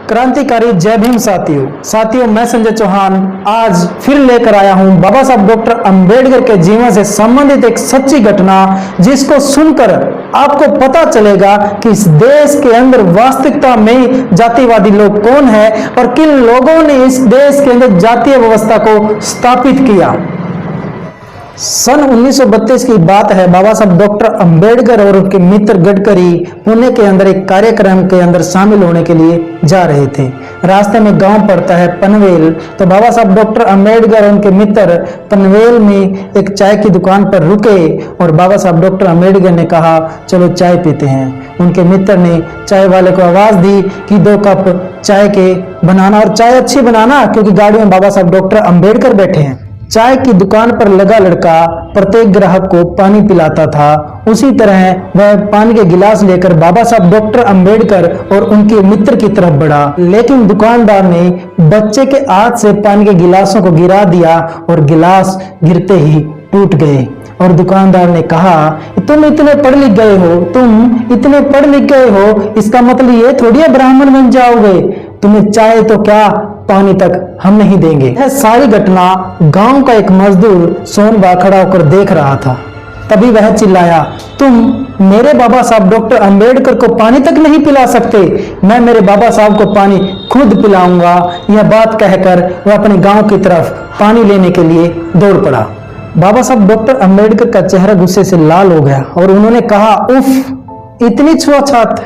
क्रांतिकारी जय भीम साथियों मैं संजय चौहान आज फिर लेकर आया हूं बाबा साहब डॉक्टर अंबेडकर के जीवन से संबंधित एक सच्ची घटना, जिसको सुनकर आपको पता चलेगा कि इस देश के अंदर वास्तविकता में जातिवादी लोग कौन है और किन लोगों ने इस देश के अंदर जातीय व्यवस्था को स्थापित किया। सन 1932 की बात है। बाबा साहब डॉक्टर अंबेडकर और उनके मित्र गडकरी पुणे के अंदर एक कार्यक्रम के अंदर शामिल होने के लिए जा रहे थे। रास्ते में गांव पड़ता है पनवेल। तो बाबा साहब डॉक्टर अंबेडकर और उनके मित्र पनवेल में एक चाय की दुकान पर रुके और बाबा साहब डॉक्टर अंबेडकर ने कहा चलो चाय पीते हैं। उनके मित्र ने चाय वाले को आवाज दी कि 2 कप चाय के बनाना, और चाय अच्छी बनाना, क्योंकि गाड़ी में बाबा साहब डॉक्टर अंबेडकर बैठे हैं। चाय की दुकान पर लगा लड़का प्रत्येक ग्राहक को पानी पिलाता था। उसी तरह वह पानी के गिलास लेकर बाबा साहब डॉक्टर अंबेडकर और उनके मित्र की तरफ बढ़ा, लेकिन दुकानदार ने बच्चे के हाथ से पानी के गिलासों को गिरा दिया और गिलास गिरते ही टूट गए। और दुकानदार ने कहा तुम इतने पढ़ लिख गए हो, इसका मतलब ये थोड़ी है ब्राह्मण बन जाओगे, तुम्हें चाय तो क्या पानी तक हम नहीं देंगे। यह सारी घटना गांव का एक मजदूर सोनबा खड़ा होकर देख रहा था। तभी वह चिल्लाया, तुम मेरे बाबा साहब डॉक्टर अंबेडकर को पानी तक नहीं पिला सकते, मैं मेरे बाबा साहब को पानी खुद पिलाऊंगा। यह बात कहकर वह अपने गांव की तरफ पानी लेने के लिए दौड़ पड़ा। बाबा साहब डॉक्टर अंबेडकर का चेहरा गुस्से से लाल हो गया और उन्होंने कहा, उफ, इतनी छुआछूत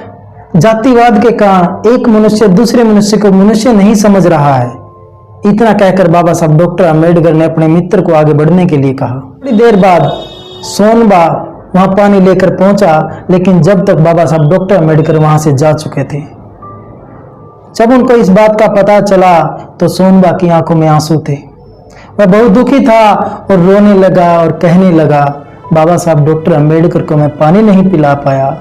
जातिवाद के कारण एक मनुष्य दूसरे मनुष्य को मनुष्य नहीं समझ रहा है। इतना कहकर बाबा साहब डॉक्टर अंबेडकर ने अपने मित्र को आगे बढ़ने के लिए कहा। थोड़ी देर बाद सोनबा वहां पानी लेकर पहुंचा, लेकिन जब तक बाबा साहब डॉक्टर अंबेडकर वहां से जा चुके थे। जब उनको इस बात का पता चला तो सोनबा की आंखों में आंसू थे। वह बहुत दुखी था और रोने लगा और कहने लगा, बाबा साहब डॉक्टर अंबेडकर को मैं पानी नहीं पिला पाया,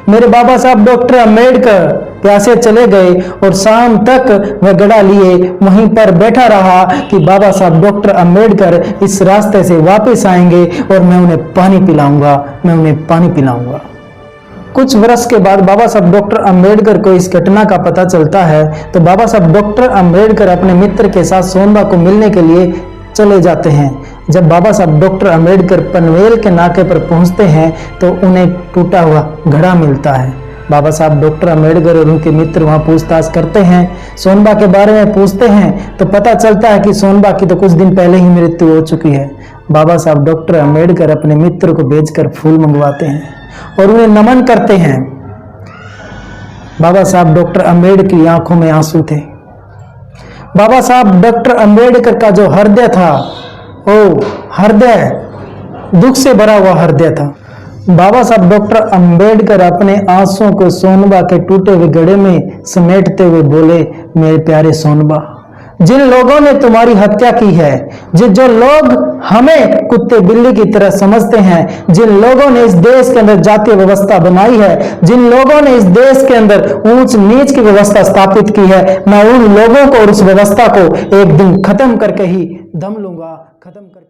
मेरे बाबा साहब डॉक्टर अंबेडकर प्यासे चले गए और शाम तक वह गड़ा लिए वहीं पर बैठा रहा कि बाबा साहब डॉक्टर अंबेडकर इस रास्ते से वापस आएंगे और मैं उन्हें पानी पिलाऊंगा। कुछ वर्ष के बाद बाबा साहब डॉक्टर अंबेडकर को इस घटना का पता चलता है। तो बाबा साहब डॉक्टर अंबेडकर अपने मित्र के साथ सोनबा को मिलने के लिए चले जाते हैं। जब बाबा साहब डॉक्टर अंबेडकर पनवेल के नाके पर पहुंचते हैं तो उन्हें टूटा हुआ घड़ा मिलता है। बाबा साहब डॉक्टर अंबेडकर और उनके मित्र वहां पूछताछ करते हैं, सोनबा के बारे में पूछते हैं तो पता चलता है कि सोनबा की तो कुछ दिन पहले ही मृत्यु हो चुकी है। बाबा साहब डॉक्टर अंबेडकर अपने मित्र को भेजकर फूल मंगवाते हैं और उन्हें नमन करते हैं। बाबा साहब डॉक्टर अंबेडकर की आंखों में आंसू थे। बाबा साहब डॉक्टर अंबेडकर का जो हृदय था, दुख से भरा हुआ हृदय था। बाबा साहब डॉक्टर अंबेडकर अपने आंसुओं को सोनबा के टूटे हुए घड़े में समेटते हुए बोले, मेरे प्यारे सोनबा, जिन लोगों ने तुम्हारी हत्या की है, जो लोग हमें कुत्ते बिल्ली की तरह समझते हैं, जिन लोगों ने इस देश के अंदर जातीय व्यवस्था बनाई है, जिन लोगों ने इस देश के अंदर ऊंच नीच की व्यवस्था स्थापित की है, मैं उन लोगों को और उस व्यवस्था को एक दिन खत्म करके ही दम लूंगा, खत्म करके